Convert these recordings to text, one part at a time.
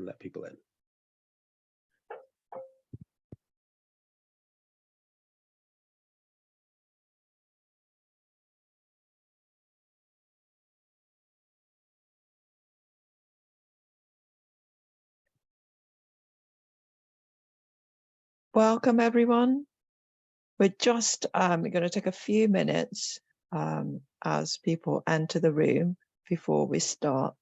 and let people in. Welcome, everyone. We're just going to take a few minutes as people enter the room before we start.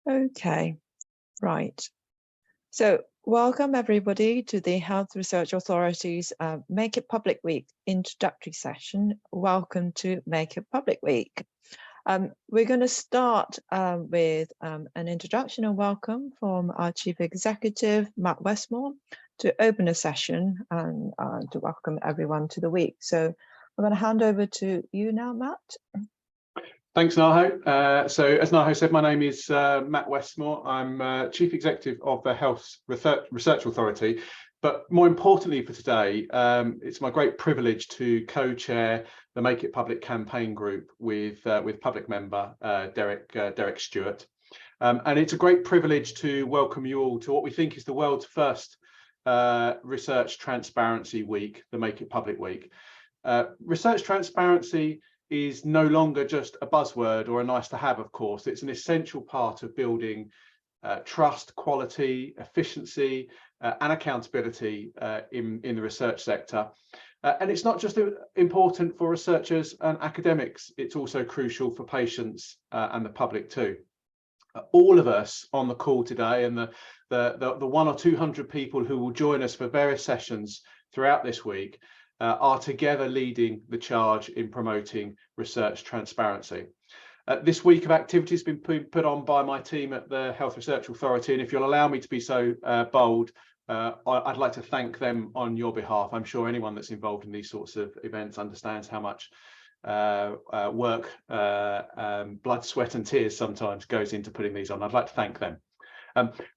Okay, right. So welcome everybody to the Health Research Authority's Make It Public Week introductory session. Welcome to Make It Public Week. We're going to start with an introduction and welcome from our Chief Executive, Matt Westmore, to open a session and to welcome everyone to the week. So I'm going to hand over to you now, Matt. Thanks, Naho. So as Naho said, my name is Matt Westmore. I'm Chief Executive of the Health Research Authority. But more importantly for today, it's my great privilege to co-chair the Make It Public campaign group with public member Derek Stewart. And it's a great privilege to welcome you all to what we think is the world's first Research Transparency Week, the Make It Public Week. Research transparency is no longer just a buzzword or a nice to have, of course. It's an essential part of building trust, quality, efficiency and accountability in the research sector. And it's not just important for researchers and academics, it's also crucial for patients and the public too. All of us on the call today and the 100 or 200 people who will join us for various sessions throughout this week are together leading the charge in promoting research transparency. This week of activity has been put on by my team at the Health Research Authority, and if you'll allow me to be so bold, I'd like to thank them on your behalf. I'm sure anyone that's involved in these sorts of events understands how much work, blood, sweat and tears sometimes goes into putting these on. I'd like to thank them.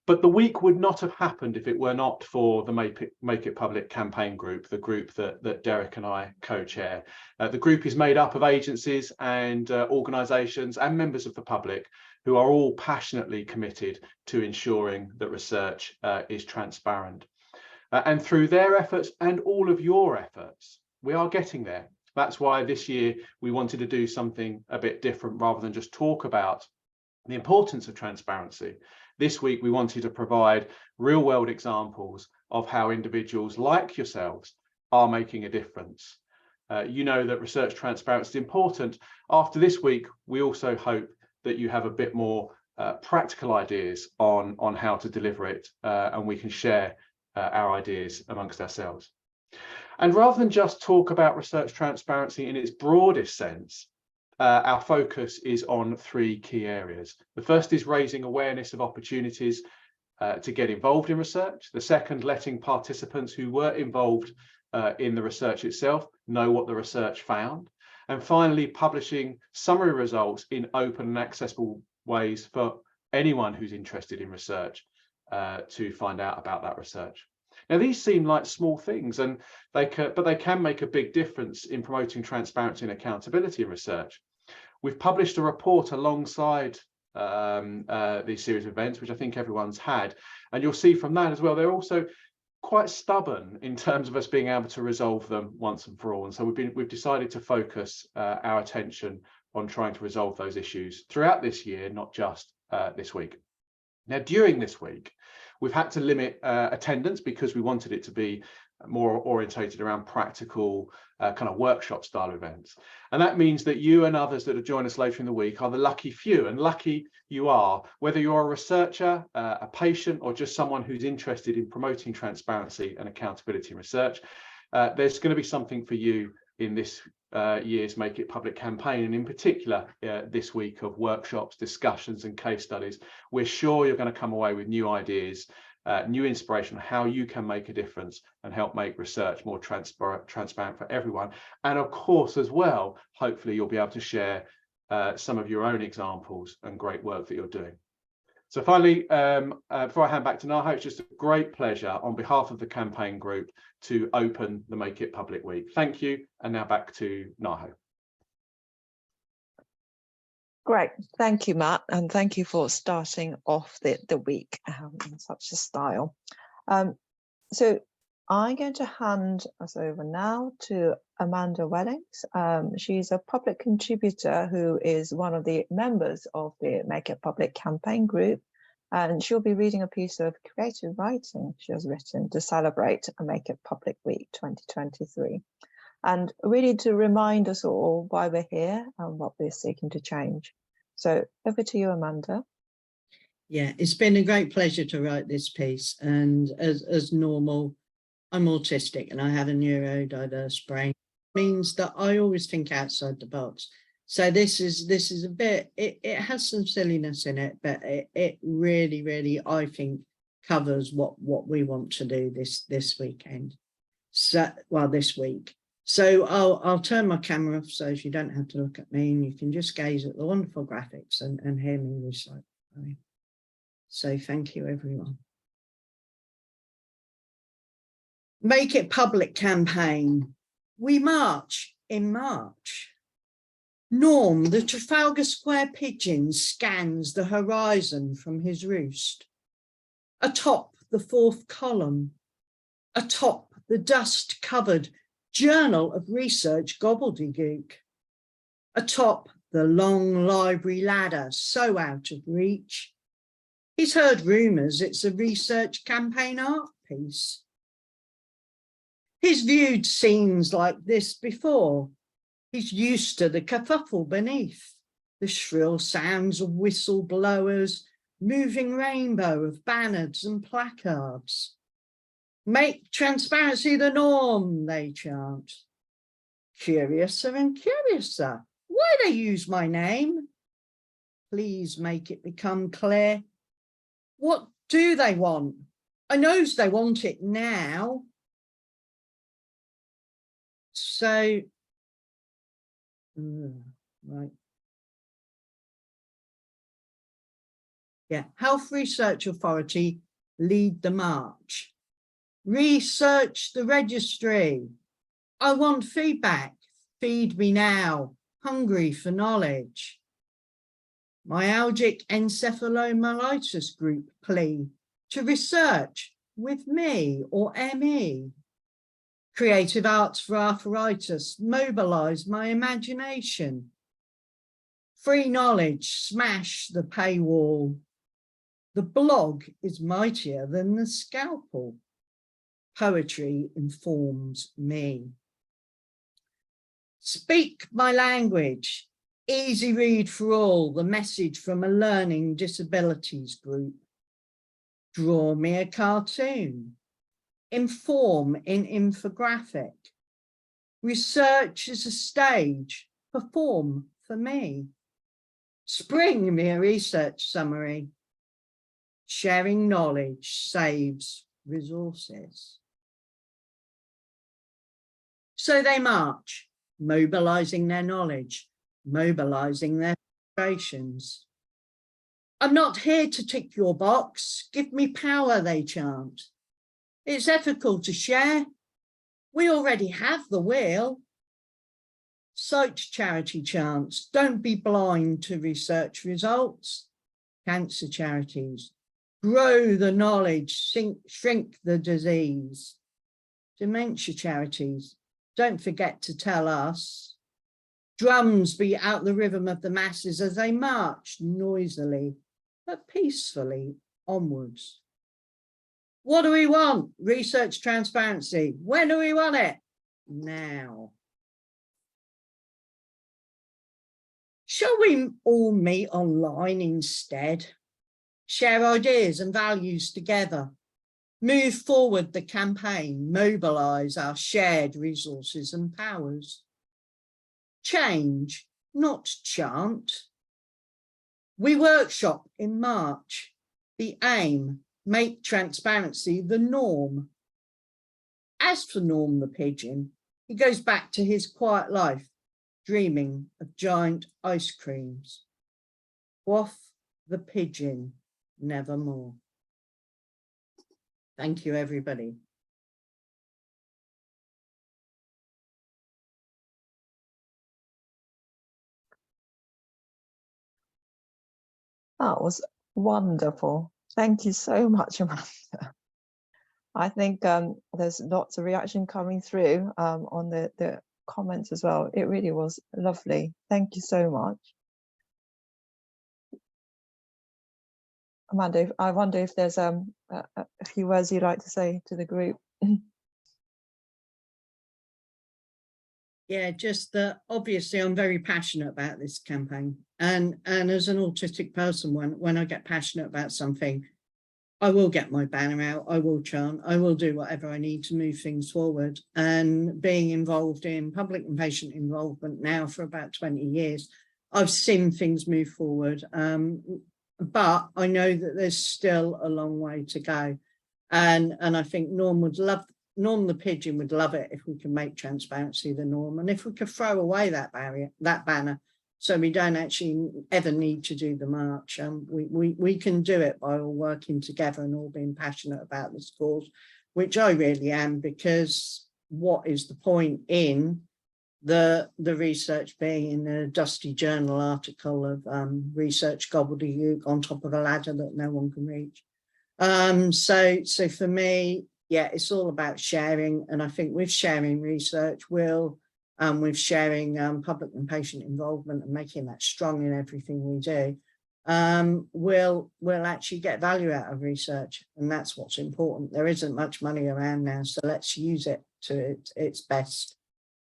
But the week would not have happened if it were not for the Make It Public campaign group, the group that Derek and I co-chair. The group is made up of agencies and organisations and members of the public who are all passionately committed to ensuring that research is transparent. And through their efforts and all of your efforts, we are getting there. That's why this year we wanted to do something a bit different rather than just talk about the importance of transparency. This week, we wanted to provide real-world examples of how individuals like yourselves are making a difference. You know that research transparency is important. After this week, we also hope that you have a bit more practical ideas on how to deliver it, and we can share our ideas amongst ourselves. And rather than just talk about research transparency in its broadest sense, our focus is on three key areas. The first is raising awareness of opportunities to get involved in research. The second, letting participants who were involved in the research itself know what the research found. And finally, publishing summary results in open and accessible ways for anyone who's interested in research to find out about that research. Now, these seem like small things, and but they can make a big difference in promoting transparency and accountability in research. We've published a report alongside these series of events, which I think everyone's had, and you'll see from that as well. There are also quite stubborn in terms of us being able to resolve them once and for all. And so we've decided to focus our attention on trying to resolve those issues throughout this year, not just this week. Now, during this week, we've had to limit attendance because we wanted it to be more orientated around practical kind of workshop style events. And that means that you and others that will join us later in the week are the lucky few, and lucky you are, whether you're a researcher, a patient, or just someone who's interested in promoting transparency and accountability in research. There's going to be something for you in this year's Make It Public campaign, and in particular this week of workshops, discussions and case studies. We're sure you're going to come away with new ideas, new inspiration on how you can make a difference and help make research more transparent for everyone. And of course, as well, hopefully you'll be able to share some of your own examples and great work that you're doing. So finally, before I hand back to Naho, it's just a great pleasure on behalf of the campaign group to open the Make It Public Week. Thank you. And now back to Naho. Great, thank you, Matt, and thank you for starting off the week in such a style. So I'm going to hand us over now to Amanda Wellings. She's a public contributor who is one of the members of the Make It Public campaign group, and she'll be reading a piece of creative writing she has written to celebrate Make It Public Week 2023. And really to remind us all why we're here and what we're seeking to change. So over to you, Amanda. Yeah, it's been a great pleasure to write this piece. And as normal, I'm autistic and I have a neurodiverse brain. It means that I always think outside the box. So this is a bit, it has some silliness in it, but it really, really, I think, covers what we want to do this weekend. So, well, this week. So I'll turn my camera off so you don't have to look at me and you can just gaze at the wonderful graphics and hear me recite. So thank you, everyone. Make It Public campaign. We march in March. Norm, the Trafalgar Square pigeon, scans the horizon from his roost. Atop the fourth column, atop the dust-covered Journal of Research gobbledygook, atop the long library ladder so out of reach. He's heard rumours it's a research campaign art piece. He's viewed scenes like this before. He's used to the kerfuffle beneath, the shrill sounds of whistleblowers, moving rainbow of banners and placards. Make transparency the norm, they chant. Curiouser and curiouser, why they use my name? Please make it become clear. What do they want? I knows they want it now. So, right. Yeah, Health Research Authority lead the march. Research the registry. I want feedback. Feed me now. Hungry for knowledge. Myalgic encephalomyelitis group plea to research with me or ME. Creative arts for arthritis. Mobilize my imagination. Free knowledge. Smash the paywall. The blog is mightier than the scalpel. Poetry informs me. Speak my language. Easy read for all. The message from a learning disabilities group. Draw me a cartoon. Inform in infographic. Research is a stage. Perform for me. Spring me a research summary. Sharing knowledge saves resources. So they march, mobilizing their knowledge, mobilizing their frustrations. I'm not here to tick your box. Give me power, they chant. It's ethical to share. We already have the wheel. Sight charity chants. Don't be blind to research results. Cancer charities. Grow the knowledge, shrink the disease. Dementia charities, don't forget to tell us. Drums beat out the rhythm of the masses as they march noisily but peacefully onwards. What do we want? Research transparency. When do we want it? Now. Shall we all meet online instead? Share ideas and values together. Move forward the campaign, mobilise our shared resources and powers. Change, not chant. We workshop in March. The aim, make transparency the norm. As for Norm the pigeon, he goes back to his quiet life, dreaming of giant ice creams. Quaff the pigeon nevermore. Thank you, everybody. That was wonderful. Thank you so much, Amanda. I think there's lots of reaction coming through on the comments as well. It really was lovely. Thank you so much. Amanda, I wonder if there's a few words you'd like to say to the group. Yeah, just that obviously I'm very passionate about this campaign, and as an autistic person, when I get passionate about something, I will get my banner out, I will chant, I will do whatever I need to move things forward. And being involved in public and patient involvement now for about 20 years, I've seen things move forward, but I know that there's still a long way to go. And I think Norm the pigeon would love it if we can make transparency the norm, and if we could throw away that banner, so we don't actually ever need to do the march. We can do it by all working together and all being passionate about this cause, which I really am, because what is the point in the research being in a dusty journal article of research gobbledygook on top of a ladder that no one can reach? So for me, yeah, it's all about sharing. And I think with sharing research, with sharing public and patient involvement and making that strong in everything we do, we'll actually get value out of research. And that's what's important. There isn't much money around now, so let's use it to its best.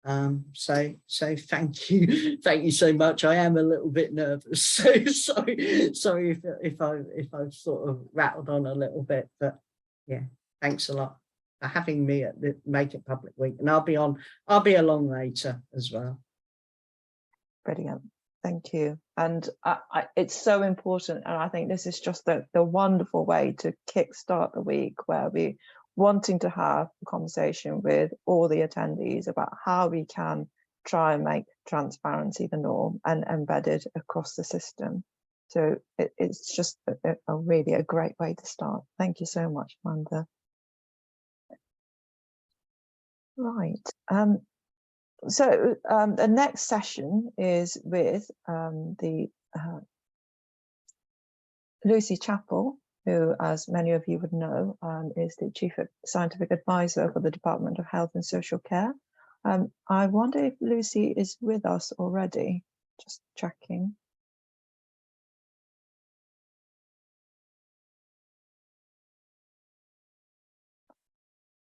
So thank you so much. I am a little bit nervous, so sorry if I've sort of rattled on a little bit, but yeah, thanks a lot for having me at the Make It Public Week, and I'll be along later as well. Brilliant, thank you. And it's so important, and I think this is just the wonderful way to kickstart the week, where we wanting to have a conversation with all the attendees about how we can try and make transparency the norm and embed it across the system. So it's just a really great way to start. Thank you so much, Amanda. Right. So the next session is with Lucy Chappell, who, as many of you would know, is the Chief Scientific Advisor for the Department of Health and Social Care. I wonder if Lucy is with us already, just checking.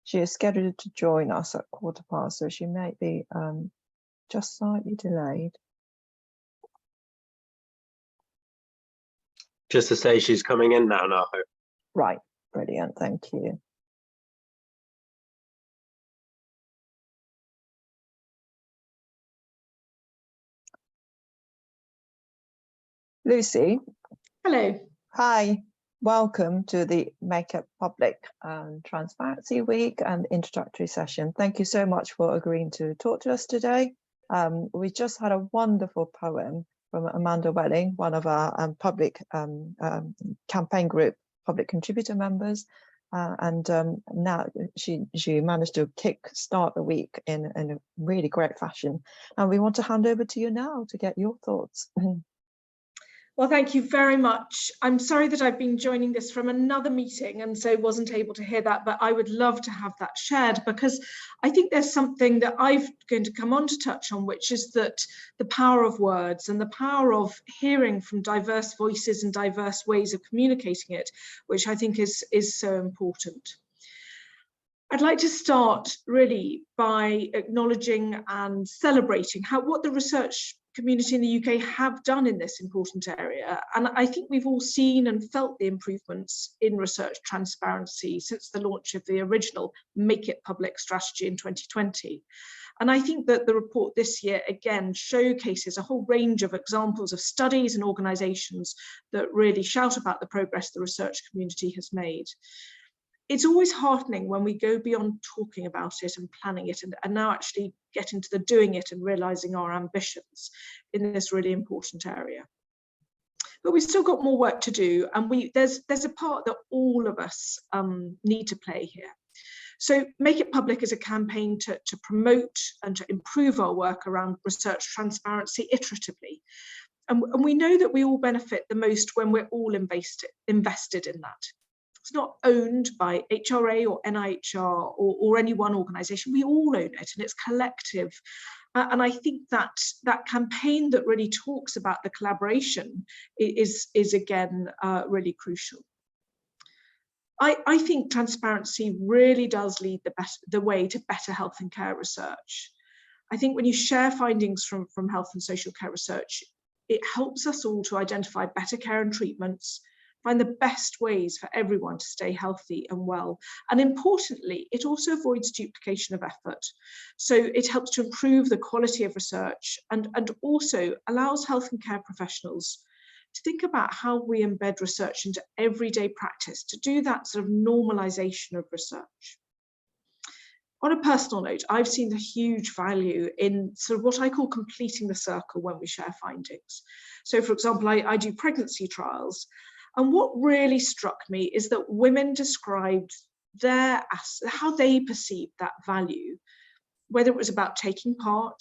She is scheduled to join us at 15:15, so she may be just slightly delayed. Just to say she's coming in now, Naho. Right, brilliant, thank you. Lucy. Hello. Hi, welcome to the Make It Public Transparency Week and introductory session. Thank you so much for agreeing to talk to us today. We just had a wonderful poem from Amanda Welling, one of our public campaign group public contributor members, and now she managed to kick-start the week in a really great fashion, and we want to hand over to you now to get your thoughts. Well, thank you very much. I'm sorry that I've been joining this from another meeting and so wasn't able to hear that, but I would love to have that shared, because I think there's something that I'm going to come on to touch on, which is that the power of words and the power of hearing from diverse voices and diverse ways of communicating it, which I think is so important. I'd like to start really by acknowledging and celebrating what the research community in the UK have done in this important area. And I think we've all seen and felt the improvements in research transparency since the launch of the original Make It Public strategy in 2020. And I think that the report this year again showcases a whole range of examples of studies and organisations that really shout about the progress the research community has made. It's always heartening when we go beyond talking about it and planning it and now actually get into the doing it and realising our ambitions in this really important area. But we've still got more work to do, and there's a part that all of us need to play here. So Make It Public is a campaign to promote and to improve our work around research transparency iteratively. And we know that we all benefit the most when we're all invested in that. It's not owned by HRA or NIHR or any one organisation. We all own it, and it's collective. And I think that campaign that really talks about the collaboration is again really crucial. I think transparency really does lead the way to better health and care research. I think when you share findings from health and social care research, it helps us all to identify better care and treatments, find the best ways for everyone to stay healthy and well. And importantly, it also avoids duplication of effort. So it helps to improve the quality of research and also allows health and care professionals to think about how we embed research into everyday practice, to do that sort of normalization of research. On a personal note, I've seen the huge value in sort of what I call completing the circle when we share findings. So for example, I do pregnancy trials. And what really struck me is that women described how they perceived that value, whether it was about taking part,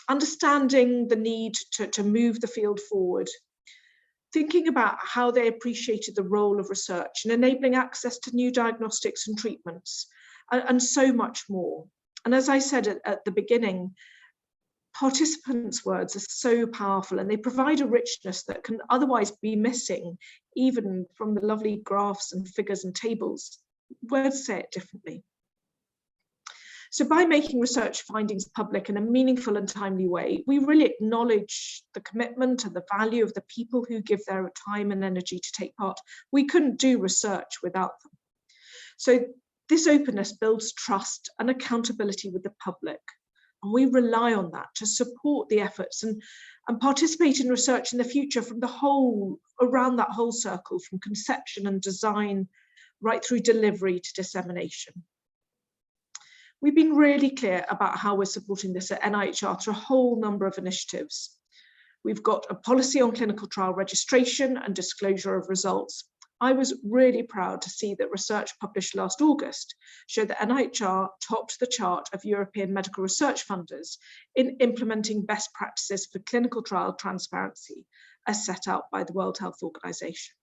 understanding the need to move the field forward, thinking about how they appreciated the role of research and enabling access to new diagnostics and treatments, and so much more. And as I said at the beginning, participants' words are so powerful, and they provide a richness that can otherwise be missing, even from the lovely graphs and figures and tables. Words say it differently. So by making research findings public in a meaningful and timely way, we really acknowledge the commitment and the value of the people who give their time and energy to take part. We couldn't do research without them. So this openness builds trust and accountability with the public. And we rely on that to support the efforts and participate in research in the future from around that whole circle, from conception and design right through delivery to dissemination. We've been really clear about how we're supporting this at NIHR through a whole number of initiatives. We've got a policy on clinical trial registration and disclosure of results. I was really proud to see that research published last August showed that NIHR topped the chart of European medical research funders in implementing best practices for clinical trial transparency as set out by the World Health Organization.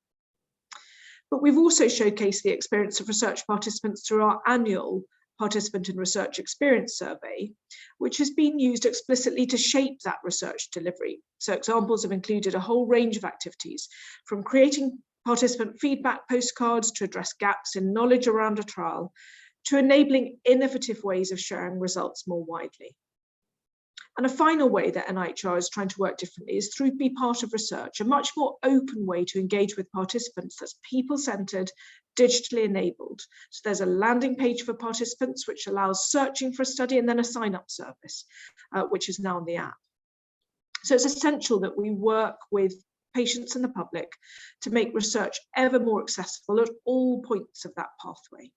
But we've also showcased the experience of research participants through our annual Participant and Research Experience Survey, which has been used explicitly to shape that research delivery. So examples have included a whole range of activities, from creating participant feedback postcards to address gaps in knowledge around a trial, to enabling innovative ways of sharing results more widely. And a final way that NIHR is trying to work differently is through Be Part of Research, a much more open way to engage with participants that's people-centered, digitally enabled. So there's a landing page for participants, which allows searching for a study, and then a sign-up service, which is now on the app. So it's essential that we work with patients and the public to make research ever more accessible at all points of that pathway.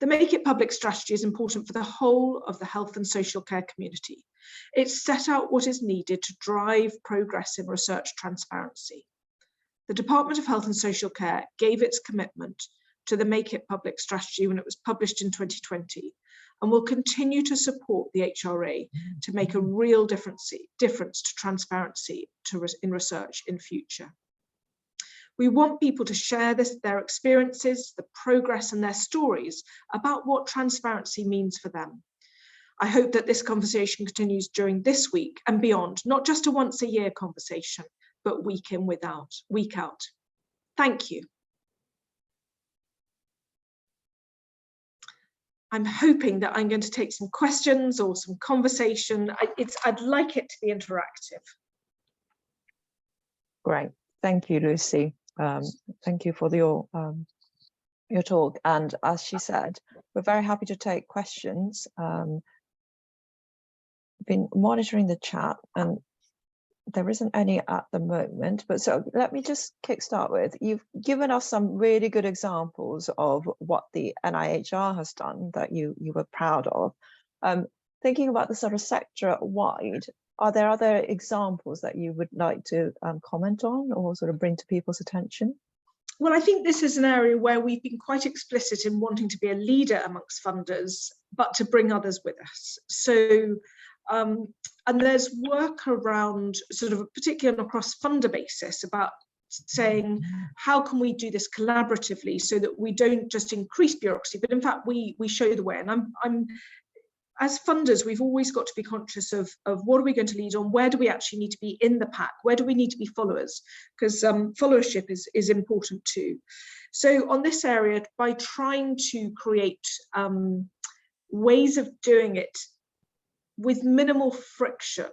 The Make It Public strategy is important for the whole of the health and social care community. It's set out what is needed to drive progress in research transparency. The Department of Health and Social Care gave its commitment to the Make It Public strategy when it was published in 2020. and will continue to support the HRA to make a real difference to transparency in research in future. We want people to share their experiences, the progress and their stories about what transparency means for them. I hope that this conversation continues during this week and beyond, not just a once a year conversation, but week in, week out. Thank you. I'm hoping that I'm going to take some questions or some conversation. I'd like it to be interactive. Great, thank you, Lucy. Thank you for your talk. And as she said, we're very happy to take questions. Been monitoring the chat, and there isn't any at the moment, but so let me just kickstart with, you've given us some really good examples of what the NIHR has done that you were proud of. Thinking about the sort of sector wide, are there other examples that you would like to comment on or sort of bring to people's attention? Well, I think this is an area where we've been quite explicit in wanting to be a leader amongst funders, but to bring others with us. So, and there's work around sort of particularly on a cross-funder basis about saying, how can we do this collaboratively so that we don't just increase bureaucracy, but in fact we show the way. And I'm as funders, we've always got to be conscious of what are we going to lead on, where do we actually need to be in the pack, where do we need to be followers, because followership is important too. So on this area, by trying to create ways of doing it with minimal friction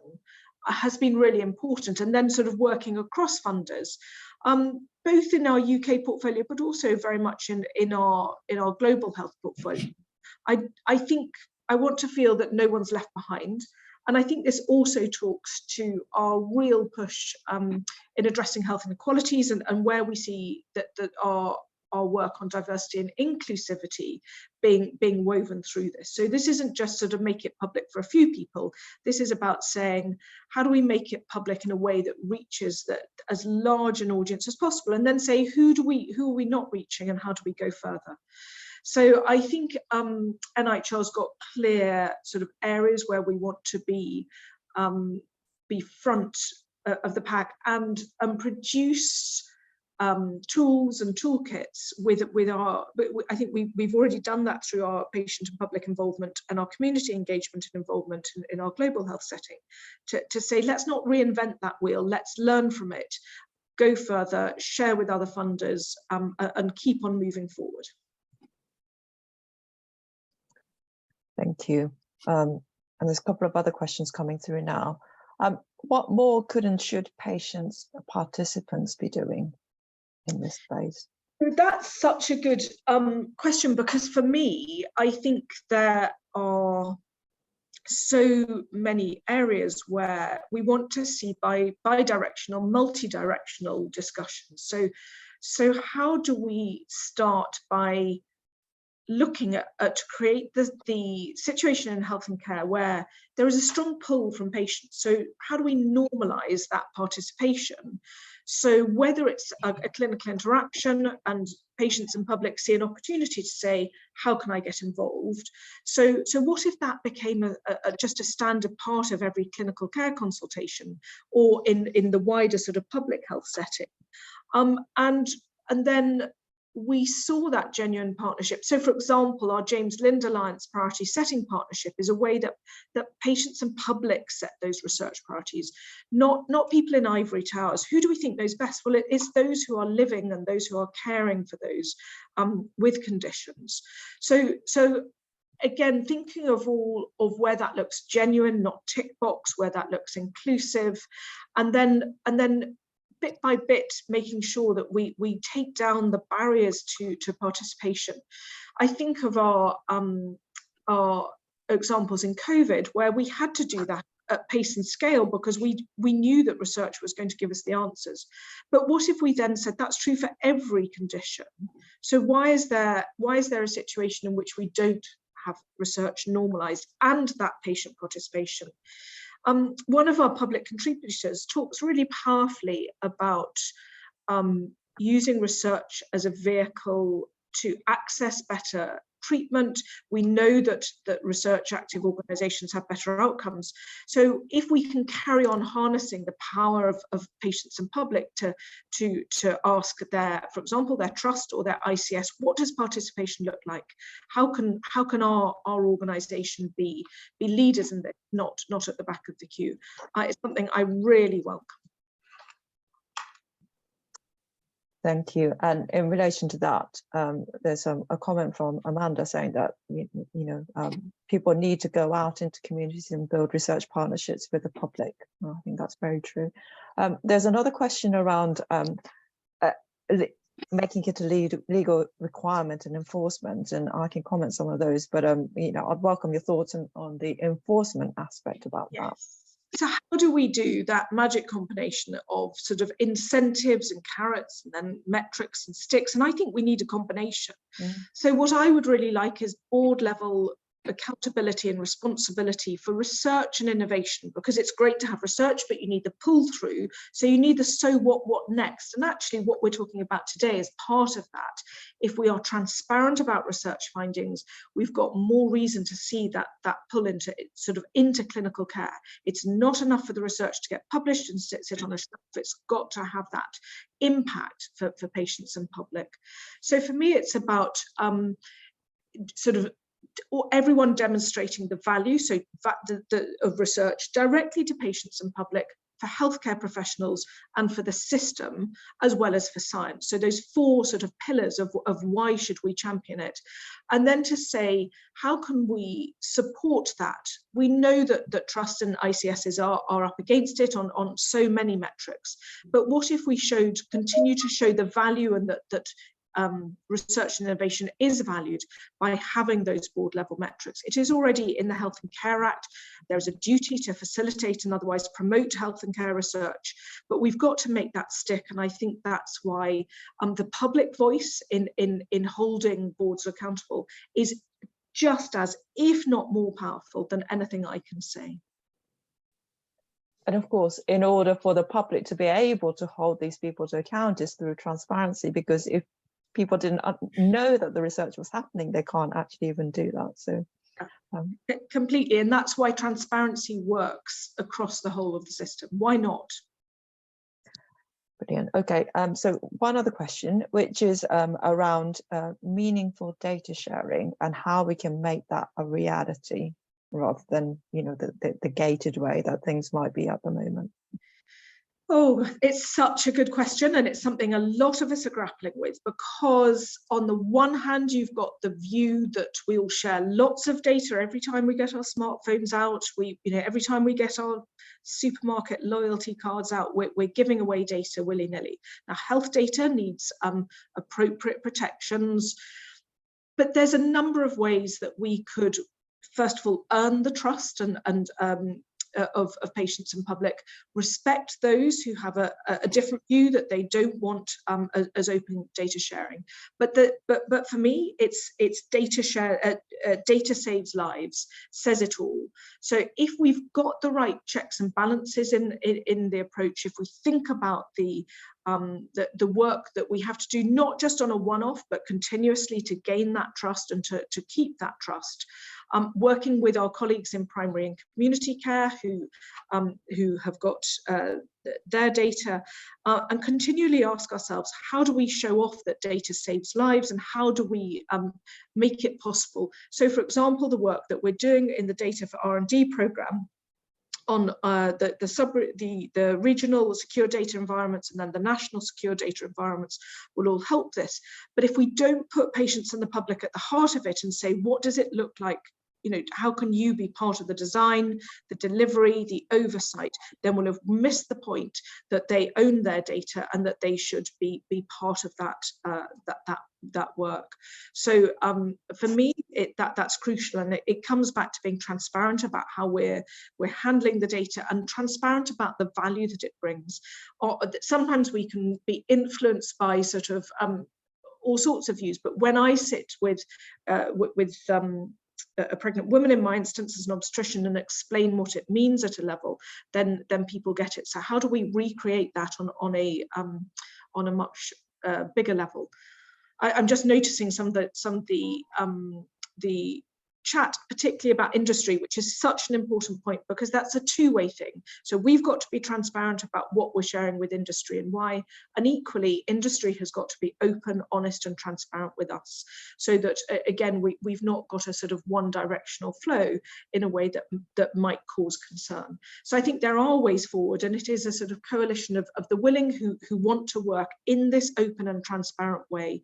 has been really important, and then sort of working across funders, both in our UK portfolio, but also very much in our global health portfolio. I think I want to feel that no one's left behind. And I think this also talks to our real push in addressing health inequalities and where we see that our work on diversity and inclusivity being woven through this. So this isn't just sort of make it public for a few people. This is about saying, how do we make it public in a way that reaches as large an audience as possible? And then say, who are we not reaching and how do we go further? So I think NIHR's got clear sort of areas where we want to be front of the pack and produce tools and toolkits with our. I think we've already done that through our patient and public involvement and our community engagement and involvement in our global health setting. To say, let's not reinvent that wheel. Let's learn from it, go further, share with other funders, and keep on moving forward. Thank you. And there's a couple of other questions coming through now. What more could and should patients, participants be doing in this space? That's such a good question, because for me, I think there are so many areas where we want to see bi-directional, multi-directional discussions. So how do we start by looking at create the situation in health and care where there is a strong pull from patients? So how do we normalize that participation? So whether it's a clinical interaction and patients and public see an opportunity to say, how can I get involved? So what if that became just a standard part of every clinical care consultation or in the wider sort of public health setting? And then we saw that genuine partnership. So for example, our James Lind Alliance priority setting partnership is a way that patients and public set those research priorities, not people in ivory towers. Who do we think knows best? Well, it's those who are living and those who are caring for those with conditions. So again, thinking of where that looks genuine, not tick box, where that looks inclusive, and then bit by bit, making sure that we take down the barriers to participation. I think of our examples in COVID, where we had to do that at pace and scale because we knew that research was going to give us the answers. But what if we then said that's true for every condition? So why is there a situation in which we don't have research normalized and that patient participation? One of our public contributors talks really powerfully about using research as a vehicle to access better treatment. We know that research active organisations have better outcomes. So if we can carry on harnessing the power of patients and public to ask their, for example, their trust or their ICS, what does participation look like? How can our organisation be leaders in this, not at the back of the queue? It's something I really welcome. Thank you. And in relation to that, there's a comment from Amanda saying that people need to go out into communities and build research partnerships with the public. I think that's very true. There's another question around making it a legal requirement and enforcement, and I can comment some of those, but I'd welcome your thoughts on the enforcement aspect about that. So how do we do that magic combination of sort of incentives and carrots and then metrics and sticks? And I think we need a combination. So what I would really like is board level accountability and responsibility for research and innovation, because it's great to have research, but you need the pull through. So you need the so what next? And actually what we're talking about today is part of that. If we are transparent about research findings, we've got more reason to see that pull into clinical care. It's not enough for the research to get published and sit on a shelf. It's got to have that impact for patients and public. So for me, it's about or everyone demonstrating the value of research directly to patients and public, for healthcare professionals and for the system, as well as for science. So those four sort of pillars of why should we champion it. And then to say, how can we support that? We know that trust and ICSs are up against it on so many metrics. But what if we continue to show the value, and that research and innovation is valued by having those board level metrics? It is already in the Health and Care Act. There's a duty to facilitate and otherwise promote health and care research, but we've got to make that stick. And I think that's why the public voice in holding boards accountable is just as, if not more powerful than anything I can say. And of course, in order for the public to be able to hold these people to account is through transparency, because if people didn't know that the research was happening, they can't actually even do that. So completely, and that's why transparency works across the whole of the system. Why not? Brilliant. Okay, so one other question, which is around meaningful data sharing and how we can make that a reality rather than the gated way that things might be at the moment. Oh, it's such a good question, and it's something a lot of us are grappling with, because on the one hand, you've got the view that we all share lots of data every time we get our smartphones out. Every time we get our supermarket loyalty cards out, we're giving away data willy-nilly. Now, health data needs appropriate protections, but there's a number of ways that we could, first of all, earn the trust of patients and public, respect those who have a different view that they don't want as open data sharing. But for me, it's data share. Data saves lives, says it all. So if we've got the right checks and balances in the approach, if we think about the work that we have to do, not just on a one-off, but continuously to gain that trust and to keep that trust. Working with our colleagues in primary and community care who have got their data, and continually ask ourselves, how do we show off that data saves lives, and how do we make it possible? So, for example, the work that we're doing in the Data for R&D programme on the regional secure data environments and then the national secure data environments will all help this. But if we don't put patients and the public at the heart of it and say, what does it look like? How can you be part of the design, the delivery, the oversight? Then we'll have missed the point that they own their data and that they should be part of that work. So for me, that's crucial, and it comes back to being transparent about how we're handling the data and transparent about the value that it brings. Or sometimes we can be influenced by sort of all sorts of views, but when I sit with a pregnant woman, in my instance as an obstetrician, and explain what it means at a level, then people get it. So how do we recreate that on a much bigger level? I'm just noticing some of the the chat, particularly about industry, which is such an important point, because that's a two-way thing. So we've got to be transparent about what we're sharing with industry and why, and equally industry has got to be open, honest and transparent with us, so that again we've not got a sort of one directional flow in a way that might cause concern. So I think there are ways forward, and it is a sort of coalition of the willing who want to work in this open and transparent way,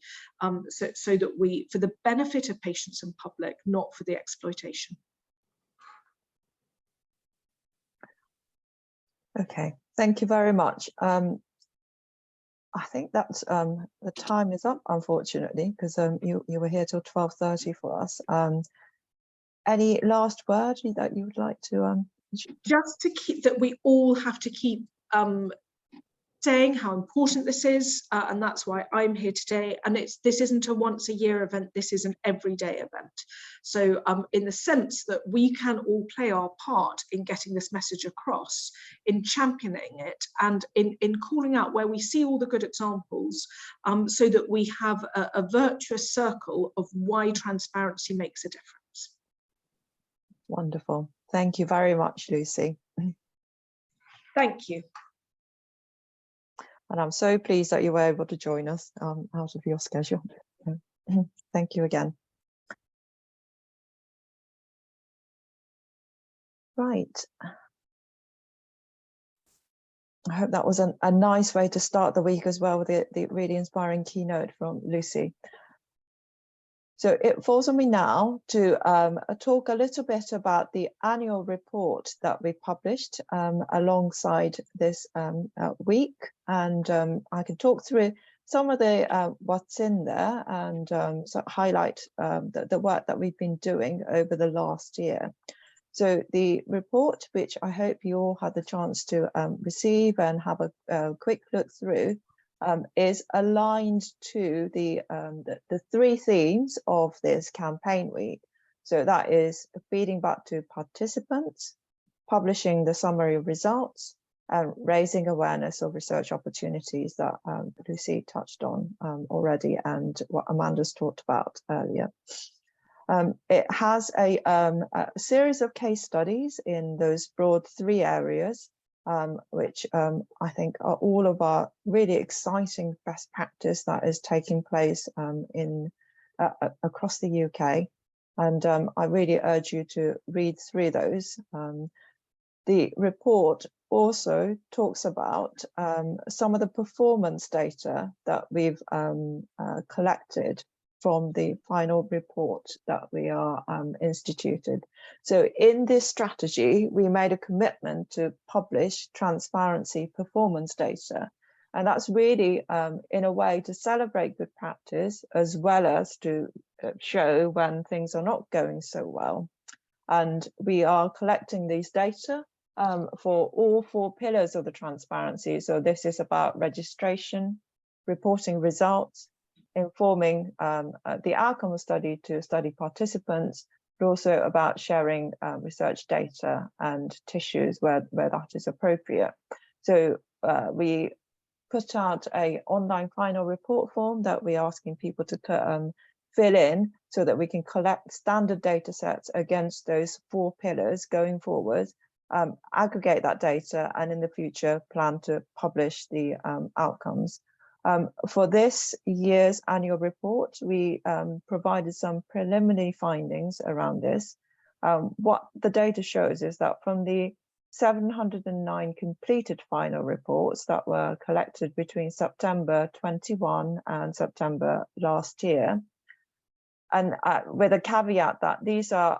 so that we, for the benefit of patients and public, not for the exploitation. Okay, thank you very much. I think that's the time is up, unfortunately, because you were here till 12:30 for us. Any last word that you would like to? Just to keep that, we all have to keep saying how important this is, and that's why I'm here today. And this isn't a once a year event, this is an everyday event. So in the sense that we can all play our part in getting this message across, in championing it, and in calling out where we see all the good examples, so that we have a virtuous circle of why transparency makes a difference. Wonderful. Thank you very much, Lucy. Thank you. And I'm so pleased that you were able to join us out of your schedule. Thank you again. Right. I hope that was a nice way to start the week as well, with the really inspiring keynote from Lucy. So it falls on me now to talk a little bit about the annual report that we published alongside this week, and I can talk through some of the what's in there, and so highlight the work that we've been doing over the last year. So the report, which I hope you all had the chance to receive and have a quick look through, is aligned to the three themes of this campaign week. So that is feeding back to participants, publishing the summary of results, and raising awareness of research opportunities that Lucy touched on already, and what Amanda's talked about earlier. It has a series of case studies in those broad three areas, which I think are all of our really exciting best practice that is taking place across the UK. And I really urge you to read through those. The report also talks about some of the performance data that we've collected from the final report that we are instituted. So in this strategy, we made a commitment to publish transparency performance data. And that's really in a way to celebrate good practice, as well as to show when things are not going so well. And we are collecting these data for all four pillars of the transparency. So this is about registration, reporting results, informing the outcome of study to study participants, but also about sharing research data and tissues where that is appropriate. So we put out an online final report form that we're asking people to fill in, so that we can collect standard data sets against those four pillars going forward, aggregate that data, and in the future plan to publish the outcomes. For this year's annual report, we provided some preliminary findings around this. What the data shows is that from the 709 completed final reports that were collected between September 21 and September last year, and with a caveat that these are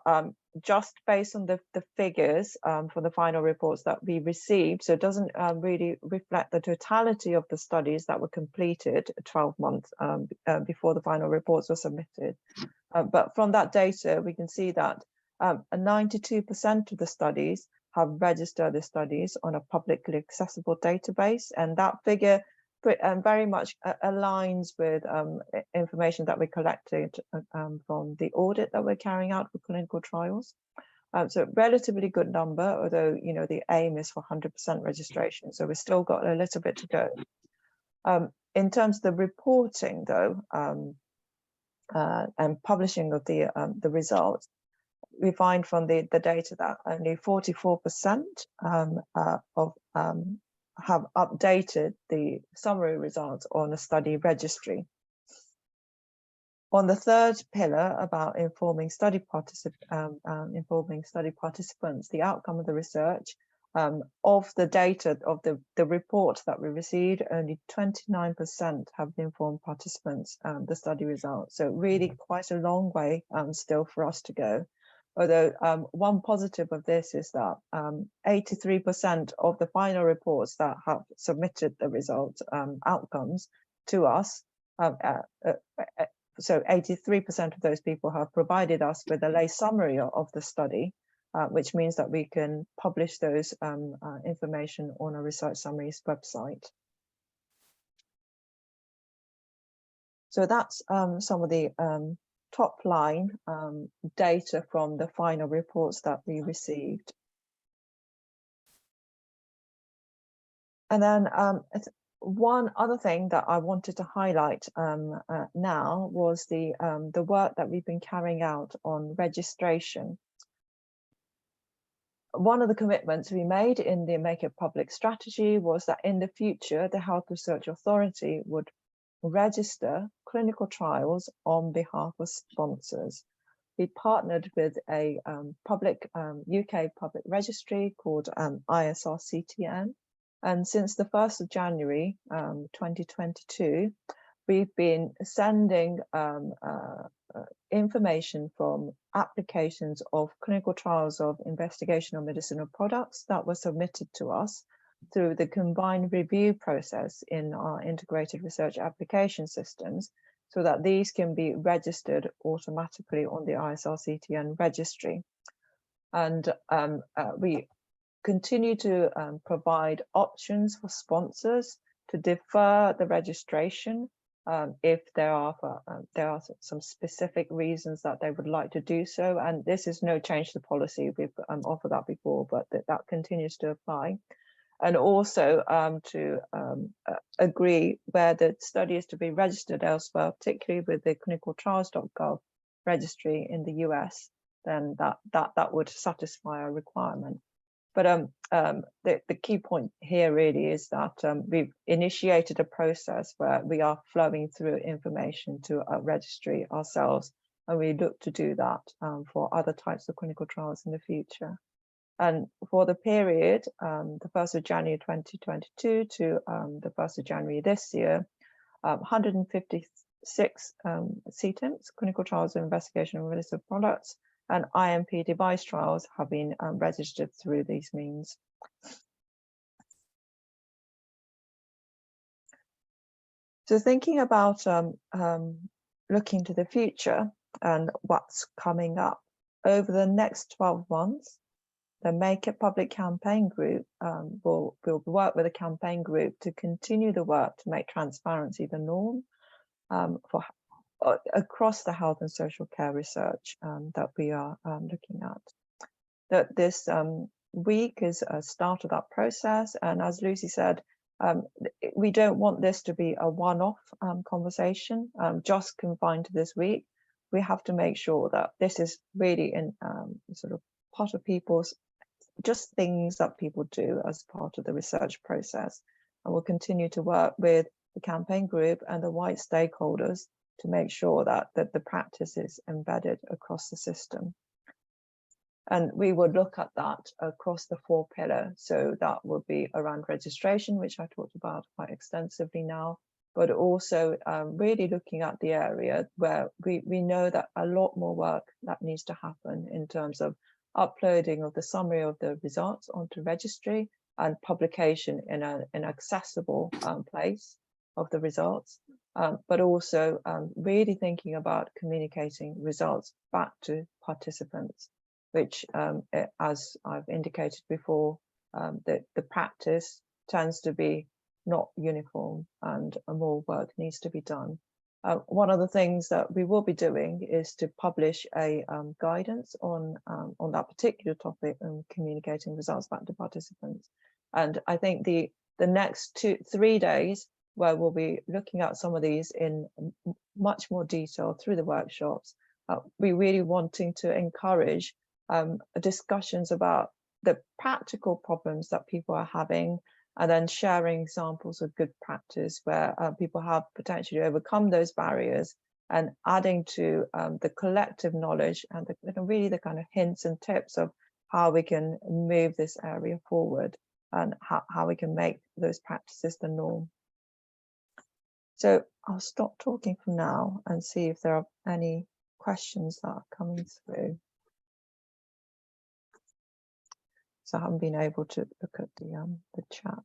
just based on the figures for the final reports that we received, so it doesn't really reflect the totality of the studies that were completed 12 months before the final reports were submitted. But from that data, we can see that 92% of the studies have registered the studies on a publicly accessible database, and that figure very much aligns with information that we collected from the audit that we're carrying out for clinical trials. So relatively good number, although the aim is for 100% registration, so we've still got a little bit to go. In terms of the reporting, though, and publishing of the results, we find from the data that only 44% have updated the summary results on a study registry. On the third pillar about informing study participants, the outcome of the research, of the data of the report that we received, only 29% have informed participants the study results. So really quite a long way still for us to go. Although one positive of this is that 83% of the final reports that have submitted the results outcomes to us, so 83% of those people have provided us with a lay summary of the study, which means that we can publish those information on a Research Summaries website. So that's some of the top line data from the final reports that we received. And then one other thing that I wanted to highlight now was the work that we've been carrying out on registration. One of the commitments we made in the Make It Public strategy was that in the future, the Health Research Authority would register clinical trials on behalf of sponsors. We partnered with a UK public registry called ISRCTN. And since the 1st of January 2022, we've been sending information from applications of clinical trials of investigational medicinal products that were submitted to us through the combined review process in our integrated research application systems, so that these can be registered automatically on the ISRCTN registry. And we continue to provide options for sponsors to defer the registration if there are some specific reasons that they would like to do so. And this is no change to policy. We've offered that before, but that continues to apply. And also to agree where the study is to be registered elsewhere, particularly with the clinicaltrials.gov registry in the US, then that would satisfy our requirement. But the key point here really is that we've initiated a process where we are flowing through information to a registry ourselves, and we look to do that for other types of clinical trials in the future. And for the period, the 1st of January 2022 to the 1st of January this year, 156 CTIMs, clinical trials of investigation of medicinal products, and IMP device trials have been registered through these means. So thinking about looking to the future and what's coming up, over the next 12 months, the Make It Public campaign group will work with a campaign group to continue the work to make transparency the norm across the health and social care research that we are looking at. That this week is a start of that process, and as Lucy said, we don't want this to be a one-off conversation just confined to this week. We have to make sure that this is really in sort of part of people's just things that people do as part of the research process, and we'll continue to work with the campaign group and the wide stakeholders to make sure that the practice is embedded across the system. And we would look at that across the 4 pillars. So that would be around registration, which I talked about quite extensively now, but also really looking at the area where we know that a lot more work that needs to happen in terms of uploading of the summary of the results onto registry and publication in an accessible place of the results, but also really thinking about communicating results back to participants, which as I've indicated before, the practice tends to be not uniform and more work needs to be done. One of the things that we will be doing is to publish a guidance on that particular topic and communicating results back to participants. And I think the next 2-3 days where we'll be looking at some of these in much more detail through the workshops. We're really wanting to encourage discussions about the practical problems that people are having, and then sharing examples of good practice where people have potentially overcome those barriers, and adding to the collective knowledge and really the kind of hints and tips of how we can move this area forward, and how we can make those practices the norm. So I'll stop talking for now and see if there are any questions that are coming through. So I haven't been able to look at the chat.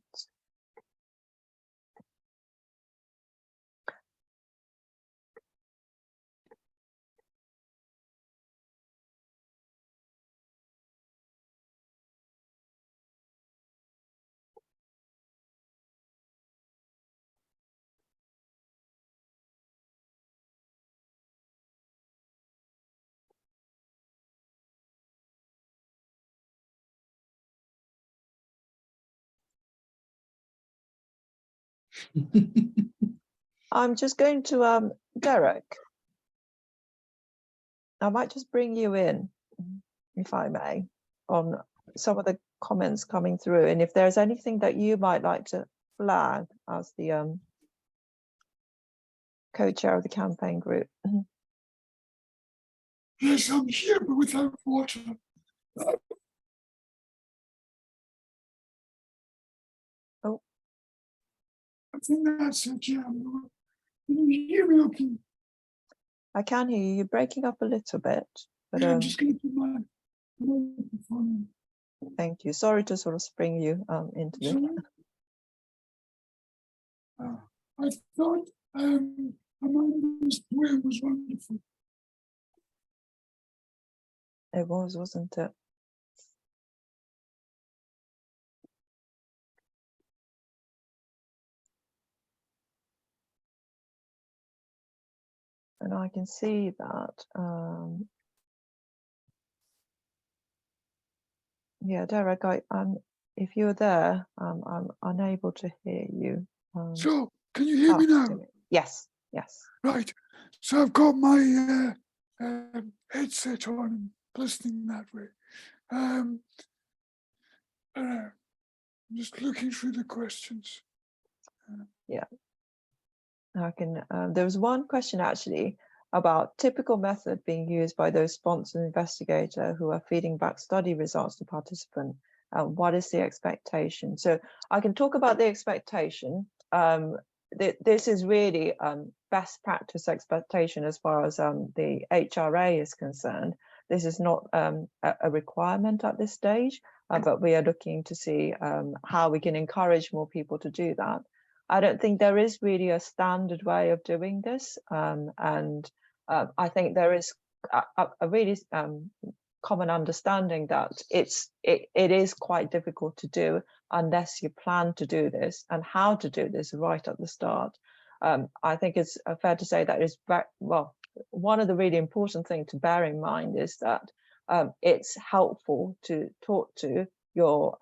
I'm just going to Derek. I might just bring you in, if I may, on some of the comments coming through, and if there's anything that you might like to flag as the co-chair of the campaign group. Yes, I'm here, but without water. Oh, I think that's it, yeah. Can you hear me okay? I can hear you. You're breaking up a little bit, but Yeah, I'm just going to put my microphone in. thank you. Sorry to sort of spring you into this. I thought Amanda's poem was wonderful. It was, wasn't it? And I can see that. Yeah, Derek, if you're there, I'm unable to hear you. So, can you hear me now? Yes, yes. Right. So I've got my headset on and listening that way. I'm just looking through the questions. Yeah. I can. There was one question actually about typical method being used by those sponsor and investigator who are feeding back study results to participant. What is the expectation? So I can talk about the expectation. This is really best practice expectation as far as the HRA is concerned. This is not a requirement at this stage, but we are looking to see how we can encourage more people to do that. I don't think there is really a standard way of doing this, and I think there is a really common understanding that it is quite difficult to do unless you plan to do this and how to do this right at the start. I think it's fair to say that is well, one of the really important things to bear in mind is that it's helpful to talk to your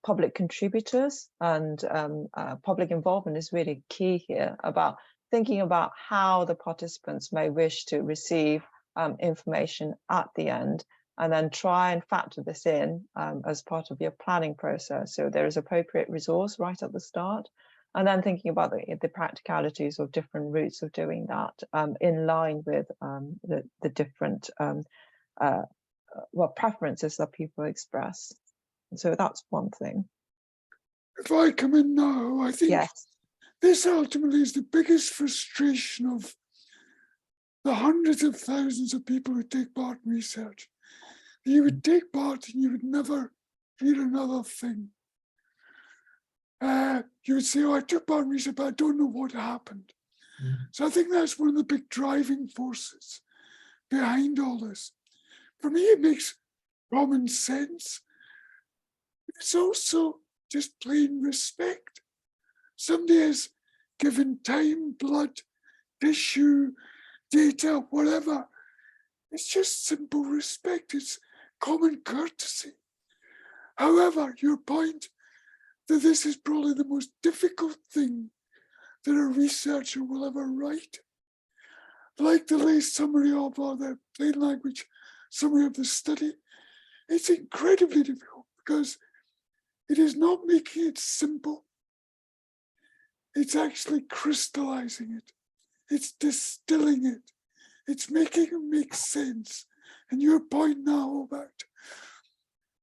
public contributors, and public involvement is really key here, about thinking about how the participants may wish to receive information at the end, and then try and factor this in as part of your planning process, so there is appropriate resource right at the start, and then thinking about the practicalities of different routes of doing that in line with the different preferences that people express. So that's one thing. If I come in now, I think yes, this ultimately is the biggest frustration of the hundreds of thousands of people who take part in research. You would take part and you would never hear another thing. You would say, oh, I took part in research, but I don't know what happened. So I think that's one of the big driving forces behind all this. For me, it makes common sense. It's also just plain respect. Somebody has given time, blood, tissue, data, whatever. It's just simple respect. It's common courtesy. However, your point, that this is probably the most difficult thing that a researcher will ever write. Like the lay summary of, or the plain language summary of the study, it's incredibly difficult because it is not making it simple. It's actually crystallizing it. It's distilling it. It's making it make sense. And your point now about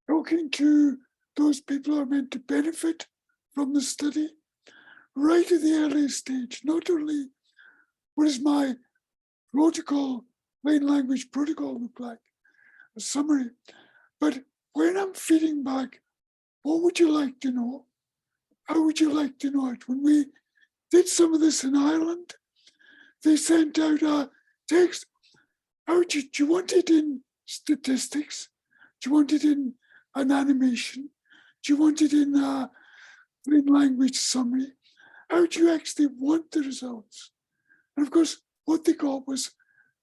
talking to those people who are meant to benefit from the study, right at the earliest stage, not only what is my protocol, plain language protocol look like, a summary, but when I'm feeding back, what would you like to know? How would you like to know it? When we did some of this in Ireland, they sent out a text. How do you want it in statistics? Do you want it in an animation? Do you want it in a plain language summary? How do you actually want the results? And of course, what they got was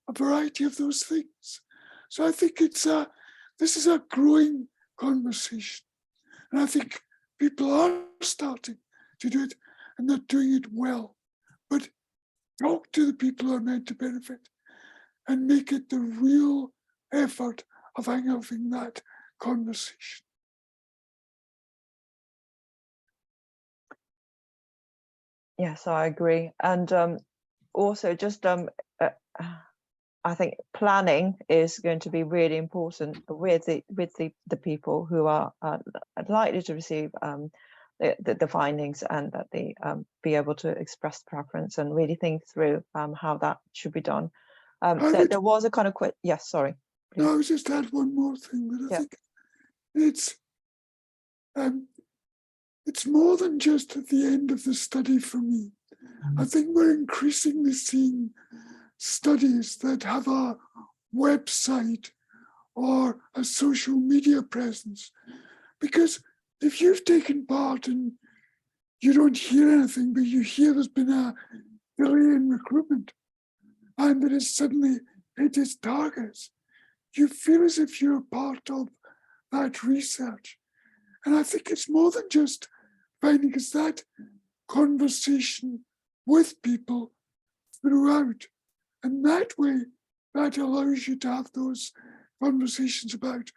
a variety of those things. So I think this is a growing conversation. And I think people are starting to do it, and they're doing it well. But talk to the people who are meant to benefit and make it the real effort of having that conversation. Yes, I agree. And also just I think planning is going to be really important with the people who are likely to receive the findings, and that they be able to express preference and really think through how that should be done. There was a kind of yes, sorry. Please. No, I was just add one more thing that I think it's more than just at the end of the study for me. I think we're increasingly seeing studies that have a website or a social media presence. Because if you've taken part and you don't hear anything, but you hear there's been a delay in recruitment and that it's suddenly hit its targets, you feel as if you're part of that research. And I think it's more than just finding, it's that conversation with people throughout. And that way, that allows you to have those conversations about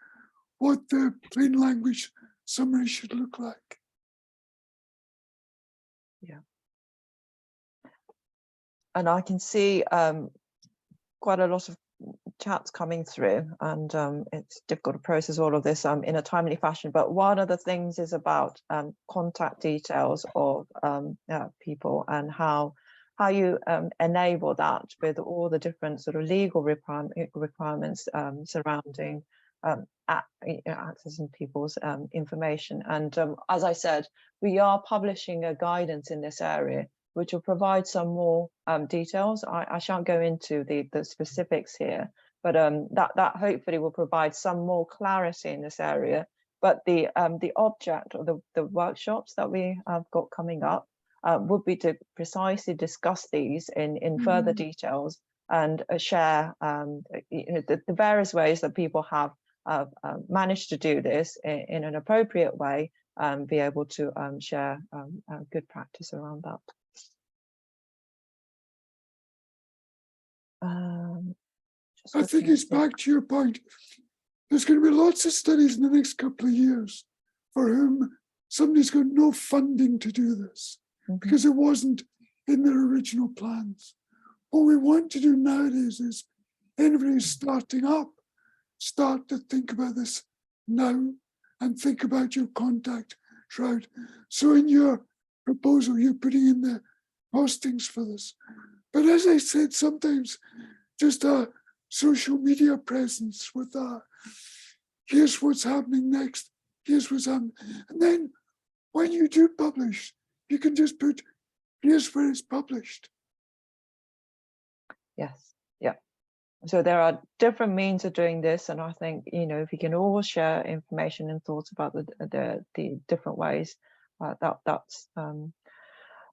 what the plain language summary should look like. Yeah. And I can see quite a lot of chats coming through, and it's difficult to process all of this in a timely fashion. But one of the things is about contact details of people, and how you enable that with all the different sort of legal requirements surrounding accessing people's information. And as I said, we are publishing a guidance in this area, which will provide some more details. I shan't go into the specifics here, but that hopefully will provide some more clarity in this area. But the object of the workshops that we have got coming up would be to precisely discuss these in further details, and share the various ways that people have managed to do this in an appropriate way, and be able to share good practice around that. I think it's back to your point. There's going to be lots of studies in the next couple of years for whom somebody's got no funding to do this because it wasn't in their original plans. What we want to do nowadays is anybody who's starting up, start to think about this now and think about your contact shroud. So in your proposal, you're putting in the costings for this. But as I said, sometimes just a social media presence with here's what's happening next, here's what's happening. And then when you do publish, you can just put, here's where it's published. Yes, yeah. So there are different means of doing this, and I think, if we can all share information and thoughts about the different ways,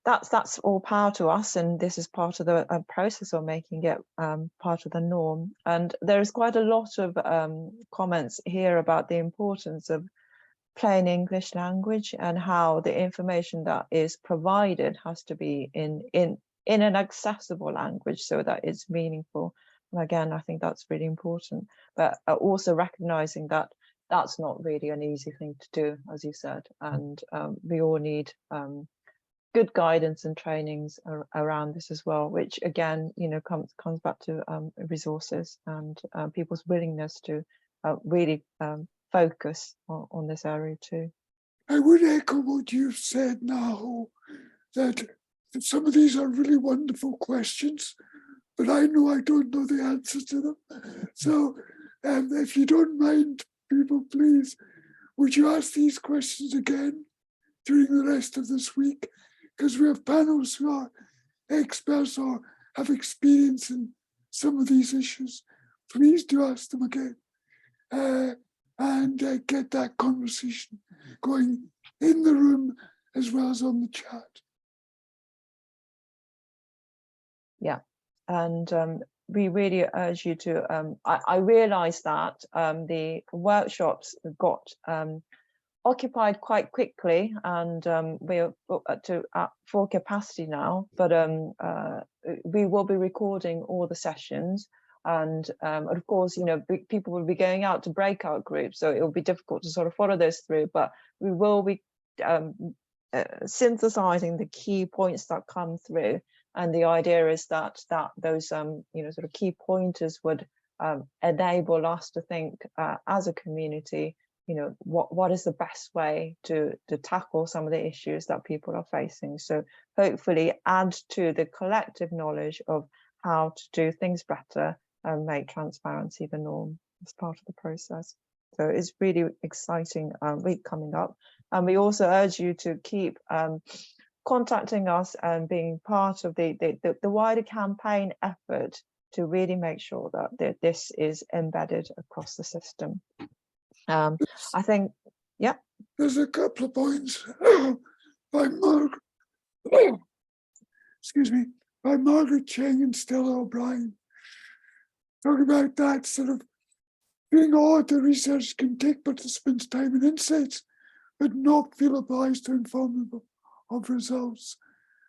that's all power to us, and this is part of the process of making it part of the norm. And there is quite a lot of comments here about the importance of plain English language, and how the information that is provided has to be in an accessible language so that it's meaningful. And again, I think that's really important, but also recognizing that that's not really an easy thing to do, as you said, and we all need good guidance and trainings around this as well, which again, you know, comes back to resources and people's willingness to really focus on this area too. I would echo what you've said, Naho, that some of these are really wonderful questions, but I know I don't know the answers to them. So if you don't mind, people, please, would you ask these questions again during the rest of this week? Because we have panels who are experts or have experience in some of these issues. Please do ask them again and get that conversation going in the room as well as on the chat. Yeah, and we really urge you to, I realized that the workshops got occupied quite quickly, and we're at full capacity now, but we will be recording all the sessions, and of course, you know, people will be going out to breakout groups, so it will be difficult to sort of follow those through, but we will be synthesizing the key points that come through, and the idea is that those you know, sort of key pointers would enable us to think as a community, you know, what is the best way to tackle some of the issues that people are facing. So hopefully add to the collective knowledge of how to do things better and make transparency the norm as part of the process. So it's really exciting week coming up. And we also urge you to keep contacting us and being part of the wider campaign effort to really make sure that this is embedded across the system. I think, yeah. There's a couple of points by Margaret, excuse me, by Margaret Cheng and Stella O'Brien, talking about that sort of being odd that research can take participants' time and insights, but not feel obliged to inform them of results.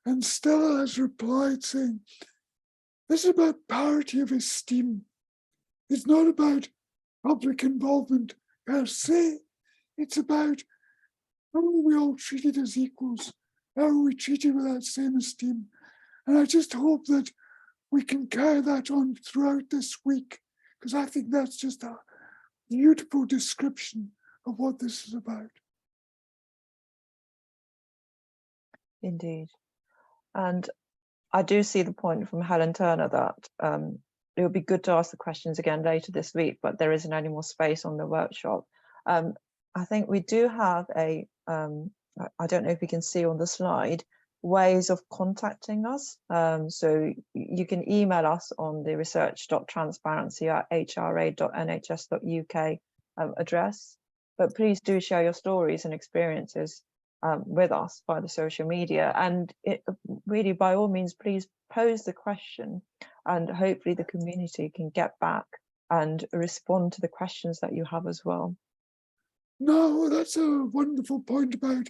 And Stella has replied saying, this is about parity of esteem. It's not about public involvement per se. It's about how are we all treated as equals? How are we treated with that same esteem? And I just hope that we can carry that on throughout this week, because I think that's just a beautiful description of what this is about. Indeed. And I do see the point from Helen Turner that it would be good to ask the questions again later this week, but there isn't any more space on the workshop. I think we do have a, I don't know if you can see on the slide, ways of contacting us. So you can email us on the research.transparency@hra.nhs.uk address, but please do share your stories and experiences with us by the social media, and really by all means please pose the question, and hopefully the community can get back and respond to the questions that you have as well. No, that's a wonderful point about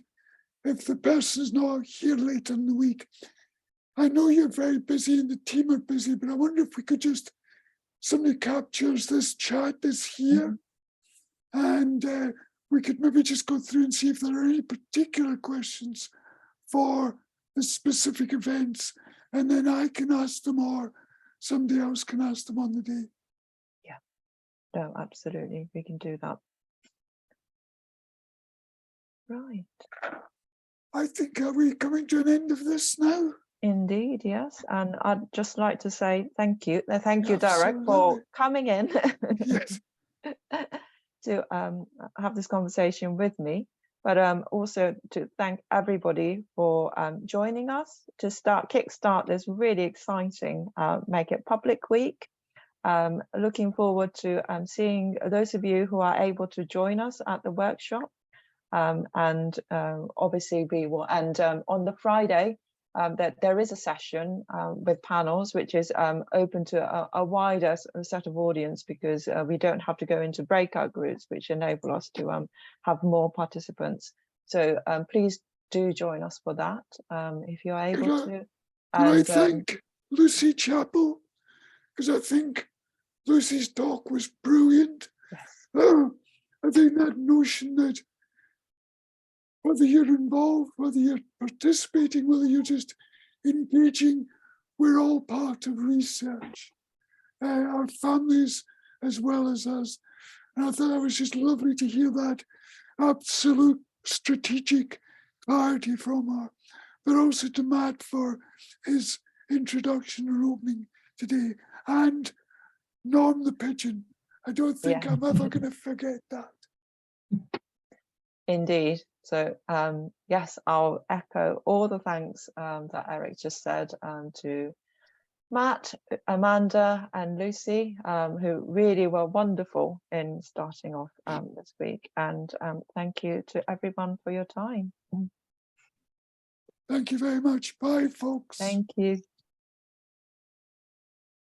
if the person's not here later in the week. I know you're very busy and the team are busy, but I wonder if we could just, somebody captures this chat that's here, and we could maybe just go through and see if there are any particular questions for the specific events, and then I can ask them or somebody else can ask them on the day. Yeah, no, absolutely, we can do that. Right. I think, are we coming to an end of this now? Indeed, yes. And I'd just like to say thank you. Thank you, Derek, Absolutely. for coming in Yes. to have this conversation with me, but also to thank everybody for joining us to kickstart this really exciting Make It Public Week. Looking forward to seeing those of you who are able to join us at the workshop. And obviously we will, and on the Friday, that there is a session with panels, which is open to a wider set of audience, because we don't have to go into breakout groups, which enable us to have more participants. So please do join us for that if you're able to. Can I thank Lucy Chappell? Because I think Lucy's talk was brilliant. Yes. I think that notion that whether you're involved, whether you're participating, whether you're just engaging, we're all part of research. Our families as well as us. And I thought it was just lovely to hear that absolute strategic clarity from her, but also to Matt for his introduction and opening today. And Norm the Pigeon. I don't think I'm ever going to forget that. Indeed. So yes, I'll echo all the thanks that Eric just said to Matt, Amanda and Lucy, who really were wonderful in starting off this week. And thank you to everyone for your time. Thank you very much. Bye, folks. Thank you.